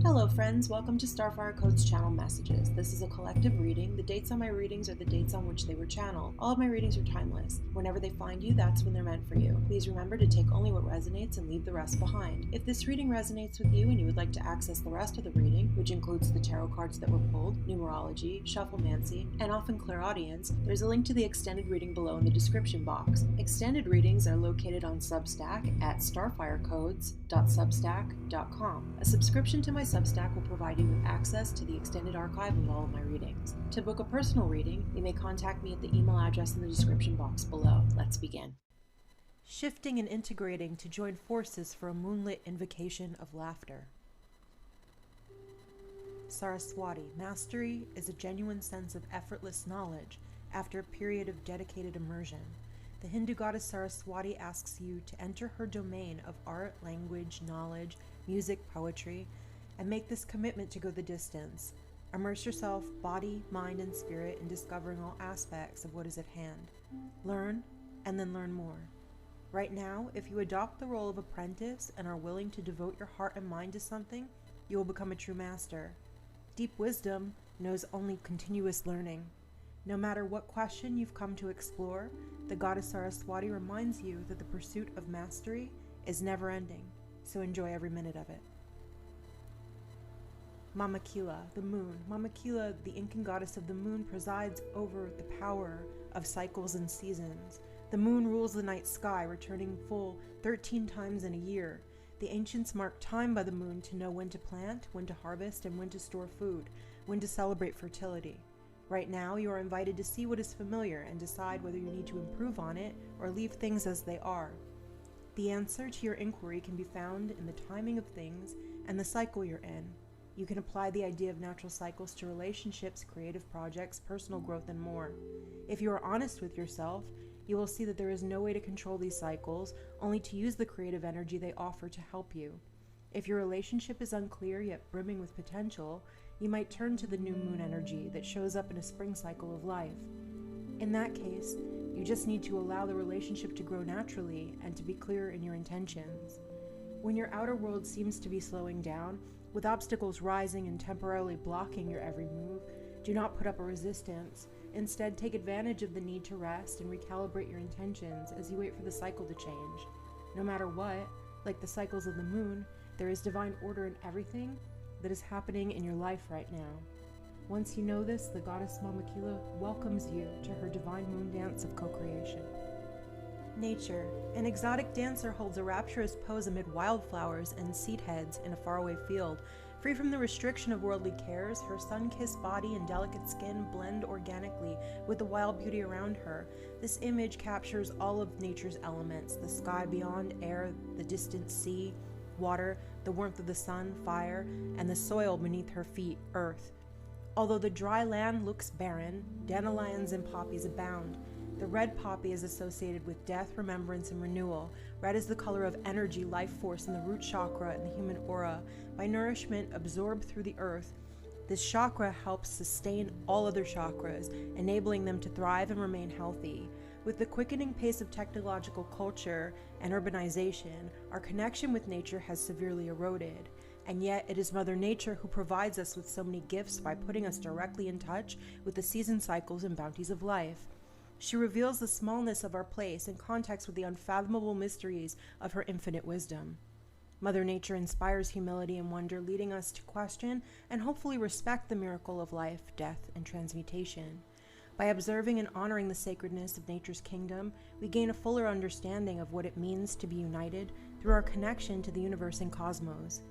Hello friends, welcome to Starfirecodes channel messages. This is a collective reading. The dates on my readings are the dates on which they were channeled. All of my readings are timeless. Whenever they find you, that's when they're meant for you. Please remember to take only what resonates and leave the rest behind. If this reading resonates with you and you would like to access the rest of the reading, which includes the tarot cards that were pulled, numerology, shufflemancy, and often clairaudience, there's a link to the extended reading below in the description box. Extended readings are located on Substack at starfirecodes.substack.com. A subscription to my Substack will provide you with access to the extended archive of all of my readings. To book a personal reading, you may contact me at the email address in the description box below. Let's begin. Shifting and integrating to join forces for a moonlit invocation of laughter. Saraswati. Mastery is a genuine sense of effortless knowledge after a period of dedicated immersion. The Hindu goddess Saraswati asks you to enter her domain of art, language, knowledge, music, poetry, and make this commitment to go the distance. Immerse yourself, body, mind, and spirit in discovering all aspects of what is at hand. Learn, and then learn more. Right now, if you adopt the role of apprentice and are willing to devote your heart and mind to something, you will become a true master. Deep wisdom knows only continuous learning. No matter what question you've come to explore, the goddess Saraswati reminds you that the pursuit of mastery is never ending, so enjoy every minute of it. Mama Kila, the moon. Mama Kila, the Incan goddess of the moon, presides over the power of cycles and seasons. The moon rules the night sky, returning full 13 times in a year. The ancients marked time by the moon to know when to plant, when to harvest, and when to store food, when to celebrate fertility. Right now, you are invited to see what is familiar and decide whether you need to improve on it or leave things as they are. The answer to your inquiry can be found in the timing of things and the cycle you're in. You can apply the idea of natural cycles to relationships, creative projects, personal growth, and more. If you are honest with yourself, you will see that there is no way to control these cycles, only to use the creative energy they offer to help you. If your relationship is unclear yet brimming with potential, you might turn to the new moon energy that shows up in a spring cycle of life. In that case, you just need to allow the relationship to grow naturally and to be clear in your intentions. When your outer world seems to be slowing down, with obstacles rising and temporarily blocking your every move, do not put up a resistance. Instead, take advantage of the need to rest and recalibrate your intentions as you wait for the cycle to change. No matter what, like the cycles of the moon, there is divine order in everything that is happening in your life right now. Once you know this, the goddess Mama Kila welcomes you to her divine moon dance of co-creation. Nature. An exotic dancer holds a rapturous pose amid wildflowers and seed heads in a faraway field. Free from the restriction of worldly cares, her sun-kissed body and delicate skin blend organically with the wild beauty around her. This image captures all of nature's elements: the sky beyond, air, the distant sea, water, the warmth of the sun, fire, and the soil beneath her feet, earth. Although the dry land looks barren, dandelions and poppies abound. The red poppy is associated with death, remembrance, and renewal. Red is the color of energy, life force, and the root chakra and the human aura. By nourishment absorbed through the earth, this chakra helps sustain all other chakras, enabling them to thrive and remain healthy. With the quickening pace of technological culture and urbanization, our connection with nature has severely eroded. And yet, it is Mother Nature who provides us with so many gifts by putting us directly in touch with the season cycles and bounties of life. She reveals the smallness of our place in context with the unfathomable mysteries of her infinite wisdom. Mother Nature inspires humility and wonder, leading us to question and hopefully respect the miracle of life, death, and transmutation. By observing and honoring the sacredness of nature's kingdom, we gain a fuller understanding of what it means to be united through our connection to the universe and cosmos.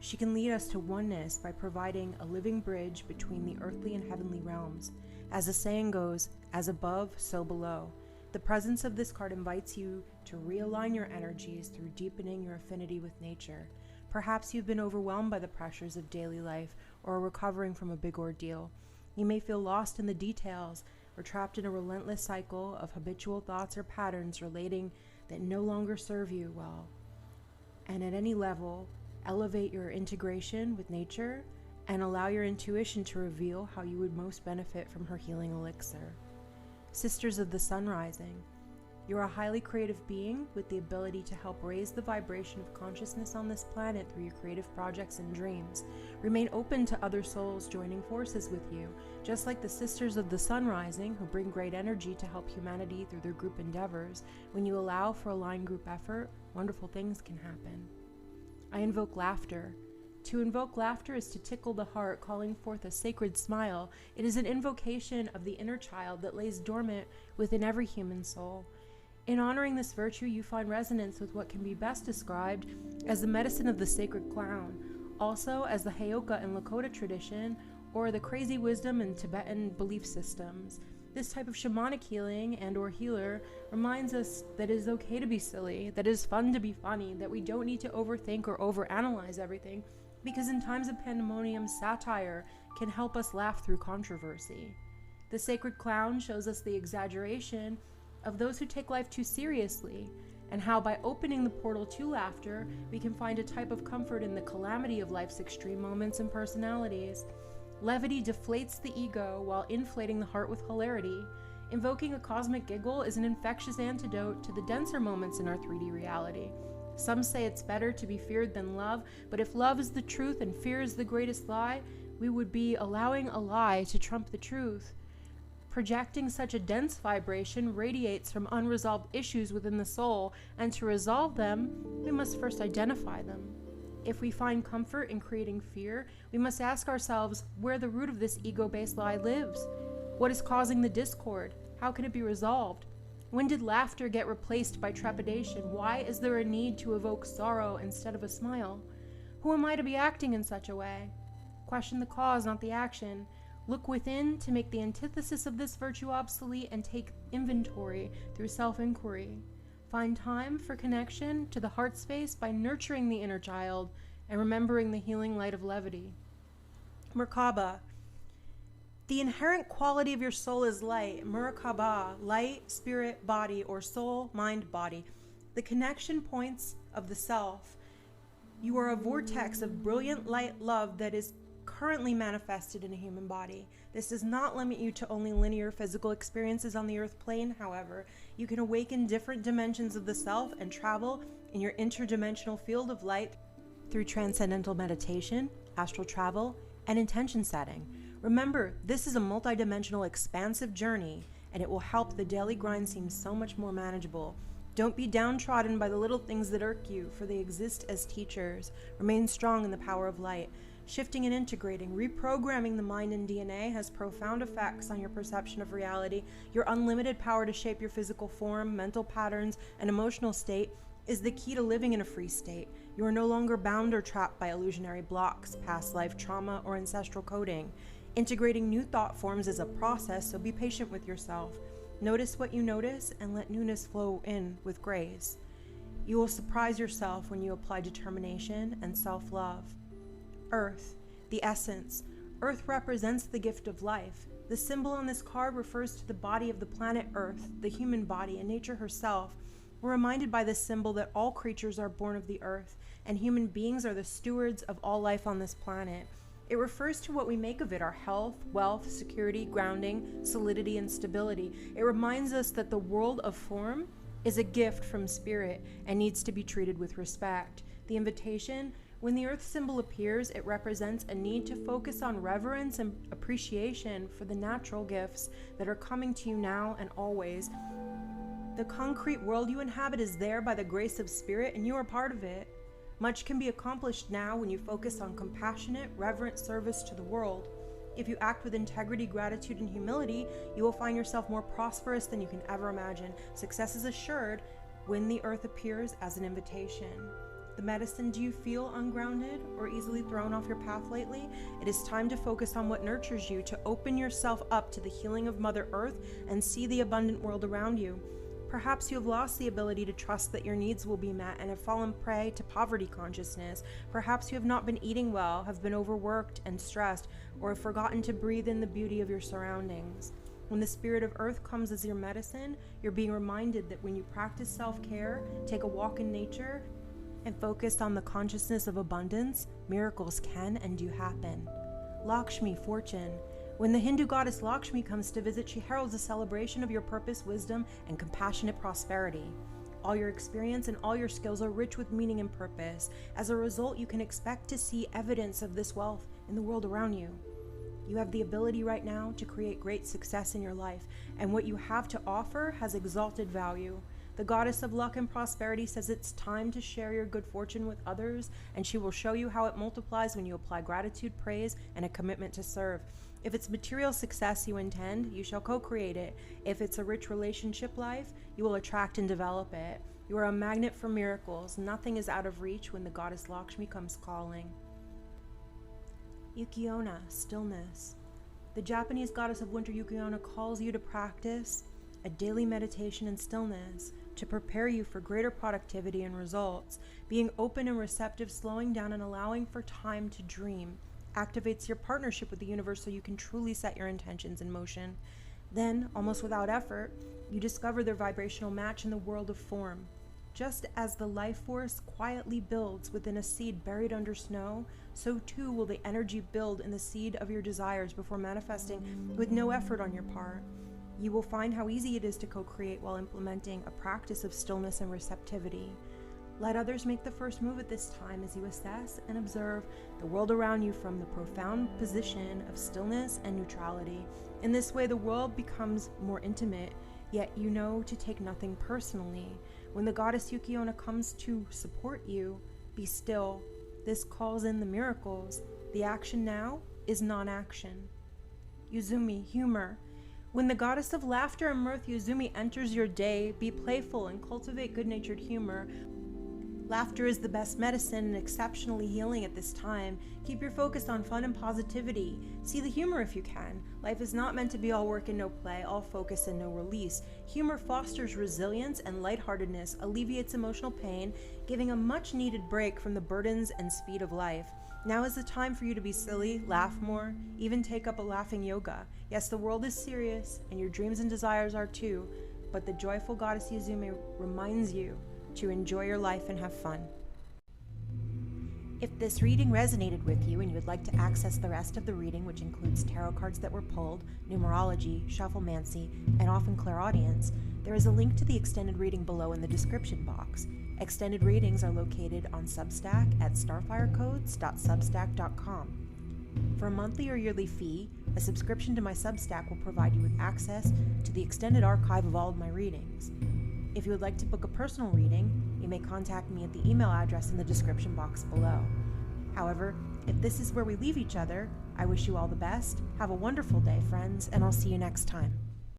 She can lead us to oneness by providing a living bridge between the earthly and heavenly realms. As the saying goes, as above, so below. The presence of this card invites you to realign your energies through deepening your affinity with nature. Perhaps you've been overwhelmed by the pressures of daily life or are recovering from a big ordeal. You may feel lost in the details or trapped in a relentless cycle of habitual thoughts or patterns relating that no longer serve you well. And at any level, elevate your integration with nature and allow your intuition to reveal how you would most benefit from her healing elixir. Sisters of the Sun Rising. You're a highly creative being with the ability to help raise the vibration of consciousness on this planet through your creative projects and dreams. Remain open to other souls joining forces with you, just like the Sisters of the Sun Rising, who bring great energy to help humanity through their group endeavors. When you allow for aligned group effort, wonderful things can happen. I invoke laughter. To invoke laughter is to tickle the heart, calling forth a sacred smile. It is an invocation of the inner child that lays dormant within every human soul. In honoring this virtue, you find resonance with what can be best described as the medicine of the sacred clown, also as the Heyoka and Lakota tradition, or the crazy wisdom in Tibetan belief systems. This type of shamanic healing and or healer reminds us that it is okay to be silly, that it is fun to be funny, that we don't need to overthink or overanalyze everything, because in times of pandemonium, satire can help us laugh through controversy. The sacred clown shows us the exaggeration of those who take life too seriously, and how by opening the portal to laughter, we can find a type of comfort in the calamity of life's extreme moments and personalities. Levity deflates the ego while inflating the heart with hilarity. Invoking a cosmic giggle is an infectious antidote to the denser moments in our 3D reality. Some say it's better to be feared than love, but if love is the truth and fear is the greatest lie, we would be allowing a lie to trump the truth. Projecting such a dense vibration radiates from unresolved issues within the soul, and to resolve them, we must first identify them. If we find comfort in creating fear, we must ask ourselves where the root of this ego-based lie lives. What is causing the discord? How can it be resolved? When did laughter get replaced by trepidation? Why is there a need to evoke sorrow instead of a smile? Who am I to be acting in such a way? Question the cause, not the action. Look within to make the antithesis of this virtue obsolete, and take inventory through self-inquiry. Find time for connection to the heart space by nurturing the inner child and remembering the healing light of levity. Merkaba. The inherent quality of your soul is light. Merkaba, light, spirit, body, or soul, mind, body. The connection points of the self. You are a vortex of brilliant light love that is currently manifested in a human body. This does not limit you to only linear physical experiences on the earth plane, however. You can awaken different dimensions of the self and travel in your interdimensional field of light through transcendental meditation, astral travel, and intention setting. Remember, this is a multidimensional, expansive journey, and it will help the daily grind seem so much more manageable. Don't be downtrodden by the little things that irk you, for they exist as teachers. Remain strong in the power of light. Shifting and integrating, reprogramming the mind and DNA has profound effects on your perception of reality. Your unlimited power to shape your physical form, mental patterns, and emotional state is the key to living in a free state. You are no longer bound or trapped by illusionary blocks, past life trauma, or ancestral coding. Integrating new thought forms is a process, so be patient with yourself. Notice what you notice and let newness flow in with grace. You will surprise yourself when you apply determination and self-love. Earth, the essence. Earth represents the gift of life. The symbol on this card refers to the body of the planet Earth, the human body, and nature herself. We're reminded by this symbol that all creatures are born of the earth, and human beings are the stewards of all life on this planet. It refers to what we make of it, our health, wealth, security, grounding, solidity, and stability. It reminds us that the world of form is a gift from spirit and needs to be treated with respect. The invitation: when the earth symbol appears, it represents a need to focus on reverence and appreciation for the natural gifts that are coming to you now and always. The concrete world you inhabit is there by the grace of spirit, and you are part of it. Much can be accomplished now when you focus on compassionate, reverent service to the world. If you act with integrity, gratitude, and humility, you will find yourself more prosperous than you can ever imagine. Success is assured when the earth appears as an invitation. The medicine: do you feel ungrounded or easily thrown off your path lately? It is time to focus on what nurtures you, to open yourself up to the healing of Mother Earth and see the abundant world around you. Perhaps you have lost the ability to trust that your needs will be met and have fallen prey to poverty consciousness. Perhaps you have not been eating well, have been overworked and stressed, or have forgotten to breathe in the beauty of your surroundings. When the spirit of earth comes as your medicine, you're being reminded that when you practice self-care, take a walk in nature, and focus on the consciousness of abundance, miracles can and do happen. Lakshmi, fortune. When the Hindu goddess Lakshmi comes to visit, she heralds a celebration of your purpose, wisdom, and compassionate prosperity. All your experience and all your skills are rich with meaning and purpose. As a result, you can expect to see evidence of this wealth in the world around you. You have the ability right now to create great success in your life, and what you have to offer has exalted value. The goddess of luck and prosperity says it's time to share your good fortune with others, and she will show you how it multiplies when you apply gratitude, praise, and a commitment to serve. If it's material success you intend, you shall co-create it. If it's a rich relationship life, you will attract and develop it. You are a magnet for miracles. Nothing is out of reach when the goddess Lakshmi comes calling. Yuki-onna, stillness. The Japanese goddess of winter Yuki-onna calls you to practice a daily meditation in stillness to prepare you for greater productivity and results. Being open and receptive, slowing down and allowing for time to dream activates your partnership with the universe so you can truly set your intentions in motion. Then, almost without effort, you discover their vibrational match in the world of form. Just as the life force quietly builds within a seed buried under snow, so too will the energy build in the seed of your desires before manifesting with no effort on your part. You will find how easy it is to co-create while implementing a practice of stillness and receptivity. Let others make the first move at this time as you assess and observe the world around you from the profound position of stillness and neutrality. In this way, the world becomes more intimate, yet you know to take nothing personally. When the goddess Yuki-onna comes to support you, be still. This calls in the miracles. The action now is non-action. Yuzumi, humor. When the goddess of laughter and mirth Yuzumi enters your day, be playful and cultivate good-natured humor. Laughter is the best medicine and exceptionally healing at this time. Keep your focus on fun and positivity. See the humor if you can. Life is not meant to be all work and no play, all focus and no release. Humor fosters resilience and lightheartedness, alleviates emotional pain, giving a much-needed break from the burdens and speed of life. Now is the time for you to be silly, laugh more, even take up a laughing yoga. Yes, the world is serious, and your dreams and desires are too, but the joyful goddess Yuzumi reminds you to enjoy your life and have fun. If this reading resonated with you and you would like to access the rest of the reading, which includes tarot cards that were pulled, numerology, shufflemancy, and often clairaudience, there is a link to the extended reading below in the description box. Extended readings are located on Substack at starfirecodes.substack.com. For a monthly or yearly fee, a subscription to my Substack will provide you with access to the extended archive of all of my readings. If you would like to book a personal reading, you may contact me at the email address in the description box below. However, if this is where we leave each other, I wish you all the best. Have a wonderful day, friends, and I'll see you next time.